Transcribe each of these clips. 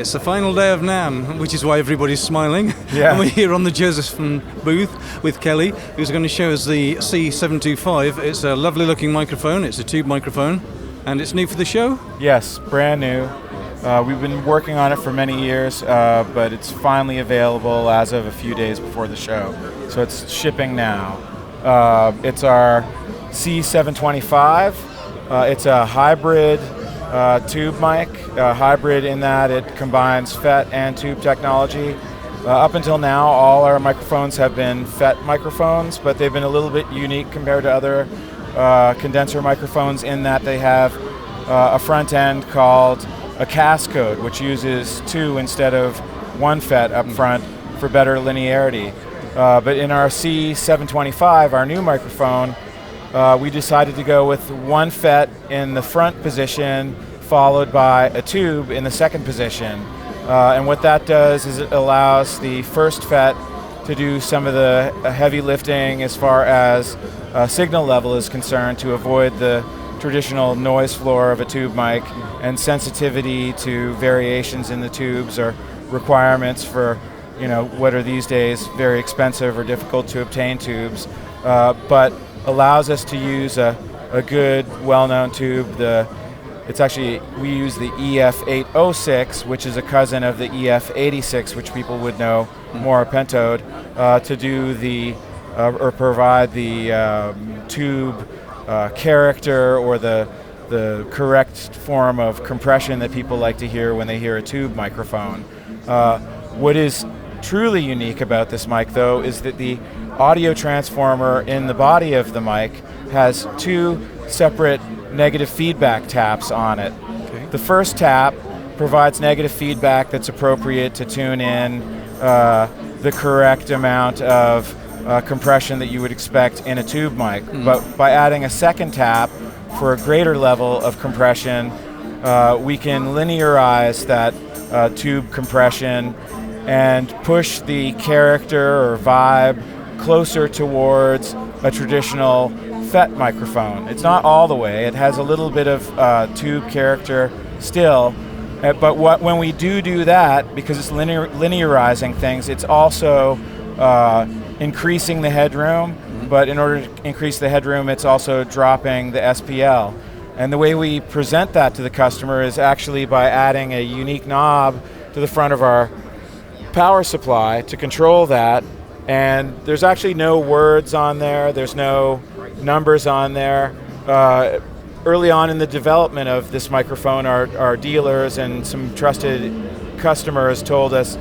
It's the final day of NAMM, which is why everybody's smiling. Yeah. And we're here on the Josephson booth with Kelly, who's going to show us the C725. It's a lovely looking microphone. It's a tube microphone, and it's new for the show? Yes, brand new. We've been working on it for many years, but it's finally available as of a few days before the show. So it's shipping now. It's our C725. It's a hybrid tube mic, hybrid in that it combines FET and tube technology. Up until now, all our microphones have been FET microphones, but they've been a little bit unique compared to other condenser microphones in that they have a front end called a cascode, which uses two instead of one FET up front for better linearity. But in our C725, our new microphone, we decided to go with one FET in the front position, followed by a tube in the second position. And what that does is it allows the first FET to do some of the heavy lifting as far as signal level is concerned, to avoid the traditional noise floor of a tube mic and sensitivity to variations in the tubes or requirements for, what are these days very expensive or difficult to obtain tubes, but allows us to use a good, well-known tube. We use the EF806, which is a cousin of the EF86, which people would know more pentode, to do or provide the tube character or the correct form of compression that people like to hear when they hear a tube microphone. What is truly unique about this mic, though, is that the audio transformer in the body of the mic has two separate negative feedback taps on it. Okay. The first tap provides negative feedback that's appropriate to tune in the correct amount of compression that you would expect in a tube mic. But by adding a second tap for a greater level of compression, we can linearize that tube compression and push the character or vibe closer towards a traditional FET microphone. It's not all the way. It has a little bit of tube character still, but when we do that, because it's linearizing things, it's also increasing the headroom, but in order to increase the headroom, it's also dropping the SPL. And the way we present that to the customer is actually by adding a unique knob to the front of our power supply to control that. And there's actually no words on there, there's no numbers on there. Early on in the development of this microphone, our dealers and some trusted customers told us,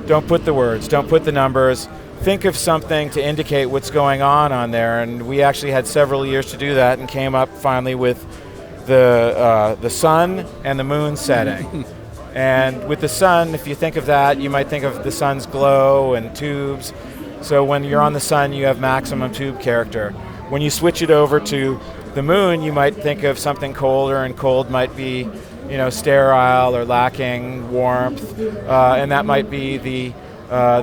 don't put the words, don't put the numbers, think of something to indicate what's going on there. And we actually had several years to do that and came up finally with the sun and the moon setting. And with the sun, if you think of that, you might think of the sun's glow and tubes. So when you're on the sun, you have maximum tube character. When you switch it over to the moon, you might think of something colder, and cold might be, sterile or lacking warmth, and that might be the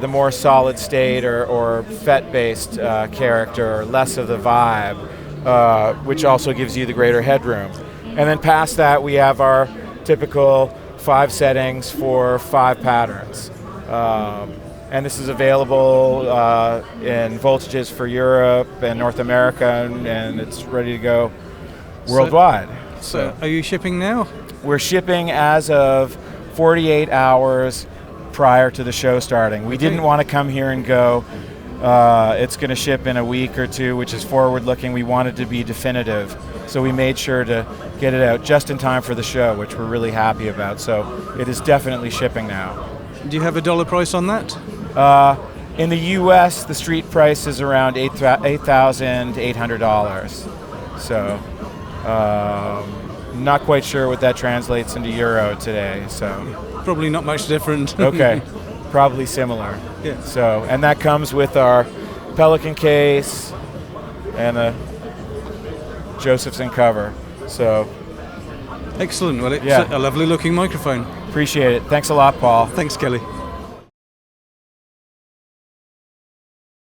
more solid state or FET-based character, or less of the vibe, which also gives you the greater headroom. And then past that, we have our typical 5 settings for 5 patterns. And this is available in voltages for Europe and North America, and it's ready to go worldwide. So are you shipping now? We're shipping as of 48 hours prior to the show starting. We didn't want to come here and go, it's going to ship in a week or two, which is forward-looking. We wanted to be definitive. So we made sure to get it out just in time for the show, which we're really happy about. So it is definitely shipping now. Do you have a dollar price on that? In the US, the street price is around $8,800. So not quite sure what that translates into euro today. So probably not much different. Okay, probably similar. Yeah. So, and that comes with our Pelican case and a Josephson cover. So excellent. Well, it's a lovely looking microphone. Appreciate it. Thanks a lot, Paul. Thanks, Kelly.